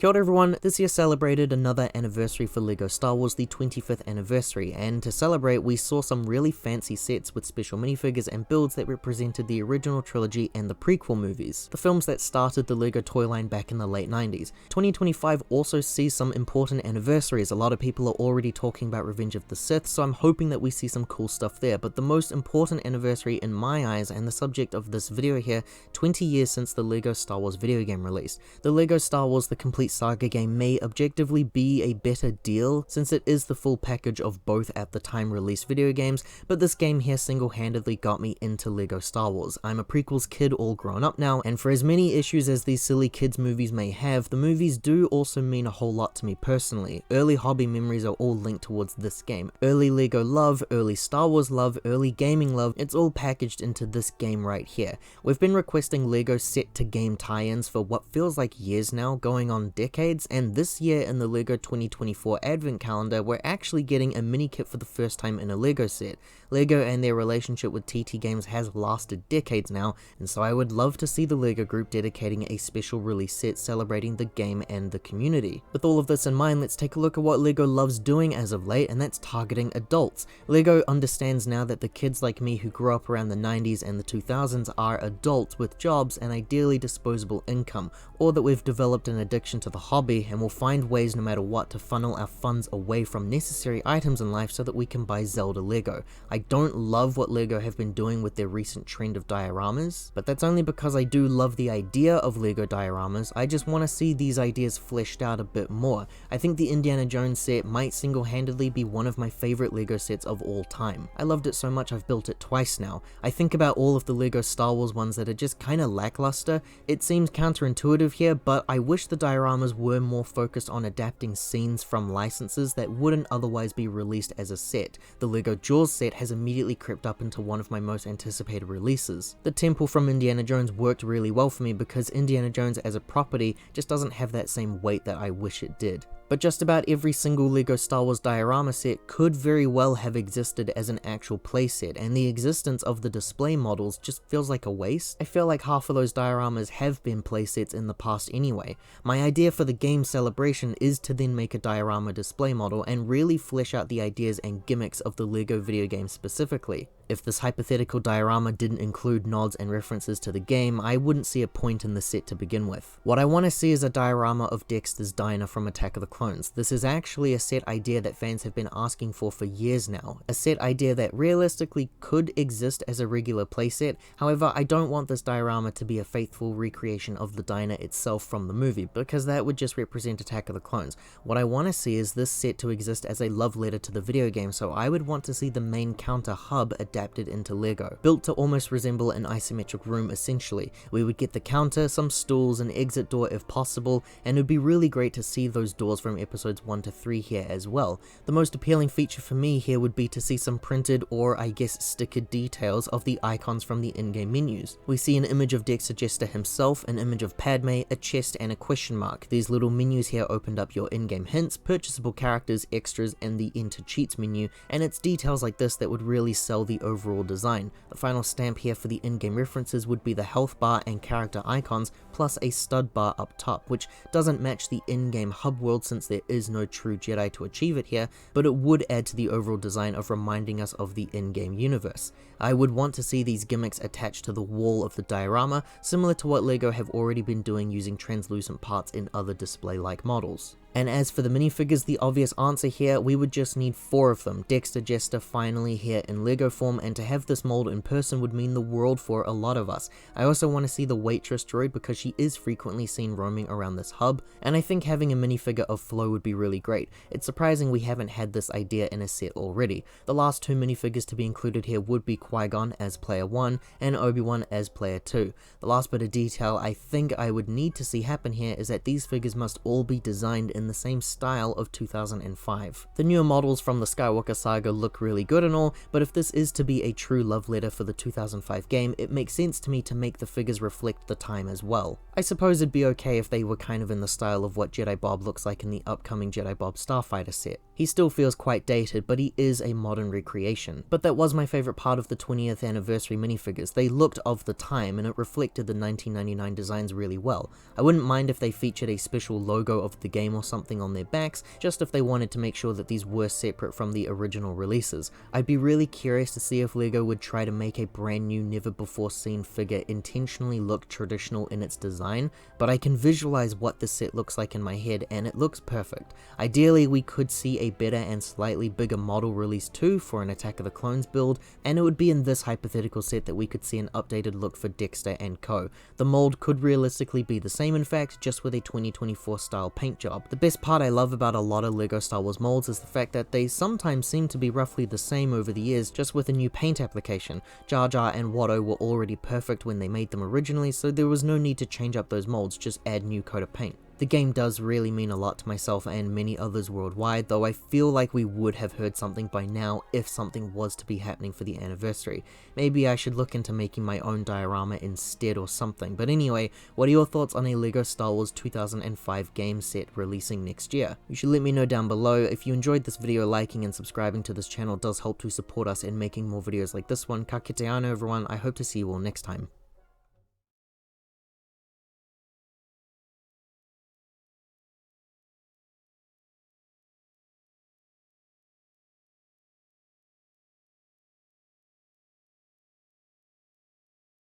Kia ora everyone, this year celebrated another anniversary for LEGO Star Wars, the 25th anniversary, and to celebrate we saw some really fancy sets with special minifigures and builds that represented the original trilogy and the prequel movies, the films that started the LEGO toy line back in the late 90s. 2025 also sees some important anniversaries. A lot of people are already talking about Revenge of the Sith, so I'm hoping that we see some cool stuff there, but the most important anniversary in my eyes, and the subject of this video here, 20 years since the LEGO Star Wars video game released. The LEGO Star Wars The Complete Saga game may objectively be a better deal since it is the full package of both at the time released video games, but this game here single-handedly got me into LEGO Star Wars. I'm a prequels kid all grown up now, and for as many issues as these silly kids movies may have, the movies do also mean a whole lot to me personally. Early hobby memories are all linked towards this game. Early LEGO love, early Star Wars love, early gaming love, it's all packaged into this game right here. We've been requesting LEGO set to game tie-ins for what feels like years now, going on decades, and this year in the LEGO 2024 advent calendar we're actually getting a mini kit for the first time in a LEGO set. LEGO and their relationship with TT Games has lasted decades now, and so I would love to see the LEGO group dedicating a special release set celebrating the game and the community. With all of this in mind, let's take a look at what LEGO loves doing as of late, and that's targeting adults. LEGO understands now that the kids like me who grew up around the 90s and the 2000s are adults with jobs and ideally disposable income, or that we've developed an addiction to the hobby and will find ways no matter what to funnel our funds away from necessary items in life so that we can buy Zelda Lego. I don't love what LEGO have been doing with their recent trend of dioramas, but that's only because I do love the idea of LEGO dioramas. I just want to see these ideas fleshed out a bit more. I think the Indiana Jones set might single-handedly be one of my favorite LEGO sets of all time. I loved it so much I've built it twice now. I think about all of the LEGO Star Wars ones that are just kinda lackluster. It seems counterintuitive here, but I wish the dioramas were more focused on adapting scenes from licenses that wouldn't otherwise be released as a set. The LEGO Jaws set has immediately crept up into one of my most anticipated releases. The temple from Indiana Jones worked really well for me because Indiana Jones as a property just doesn't have that same weight that I wish it did. But just about every single LEGO Star Wars diorama set could very well have existed as an actual playset, and the existence of the display models just feels like a waste. I feel like half of those dioramas have been playsets in the past anyway. My idea for the game celebration is to then make a diorama display model and really flesh out the ideas and gimmicks of the LEGO video game specifically. If this hypothetical diorama didn't include nods and references to the game, I wouldn't see a point in the set to begin with. What I want to see is a diorama of Dexter's diner from Attack of the Clones. This is actually a set idea that fans have been asking for years now. A set idea that realistically could exist as a regular playset. However, I don't want this diorama to be a faithful recreation of the diner itself from the movie, because that would just represent Attack of the Clones. What I want to see is this set to exist as a love letter to the video game, so I would want to see the main counter hub adapted into LEGO, built to almost resemble an isometric room essentially. We would get the counter, some stools, an exit door if possible, and it would be really great to see those doors from episodes 1 to 3 here as well. The most appealing feature for me here would be to see some printed, or I guess stickered details of the icons from the in-game menus. We see an image of Dexter Jester himself, an image of Padme, a chest, and a question mark. These little menus here opened up your in-game hints, purchasable characters, extras, and the enter cheats menu, and it's details like this that would really sell the overall design. The final stamp here for the in-game references would be the health bar and character icons, plus a stud bar up top, which doesn't match the in-game hub world since there is no true Jedi to achieve it here, but it would add to the overall design of reminding us of the in-game universe. I would want to see these gimmicks attached to the wall of the diorama, similar to what LEGO have already been doing using translucent parts in other display-like models. And as for the minifigures, the obvious answer here, we would just need 4 of them. Dexter Jester finally here in LEGO form, and to have this mold in person would mean the world for a lot of us. I also want to see the waitress droid because she is frequently seen roaming around this hub, and I think having a minifigure of Flo would be really great. It's surprising we haven't had this idea in a set already. The last 2 minifigures to be included here would be Qui-Gon as Player 1 and Obi-Wan as Player 2. The last bit of detail I think I would need to see happen here is that these figures must all be designed in in the same style of 2005. The newer models from the Skywalker saga look really good and all, but if this is to be a true love letter for the 2005 game, it makes sense to me to make the figures reflect the time as well. I suppose it'd be okay if they were kind of in the style of what Jedi Bob looks like in the upcoming Jedi Bob Starfighter set. He still feels quite dated, but he is a modern recreation. But that was my favourite part of the 20th anniversary minifigures. They looked of the time and it reflected the 1999 designs really well. I wouldn't mind if they featured a special logo of the game or something on their backs, just if they wanted to make sure that these were separate from the original releases. I'd be really curious to see if LEGO would try to make a brand new, never before seen figure intentionally look traditional in its design, but I can visualize what this set looks like in my head and it looks perfect. Ideally, we could see a better and slightly bigger model release too for an Attack of the Clones build, and it would be in this hypothetical set that we could see an updated look for Dexter and co. The mold could realistically be the same in fact, just with a 2024 style paint job. The best part I love about a lot of LEGO Star Wars molds is the fact that they sometimes seem to be roughly the same over the years, just with a new paint application. Jar Jar and Watto were already perfect when they made them originally, so there was no need to change up those molds, just add new coat of paint. The game does really mean a lot to myself and many others worldwide, though I feel like we would have heard something by now if something was to be happening for the anniversary. Maybe I should look into making my own diorama instead or something, but anyway, what are your thoughts on a LEGO Star Wars 2005 game set releasing next year? You should let me know down below. If you enjoyed this video, liking and subscribing to this channel does help to support us in making more videos like this one. Ka kite ano everyone, I hope to see you all next time.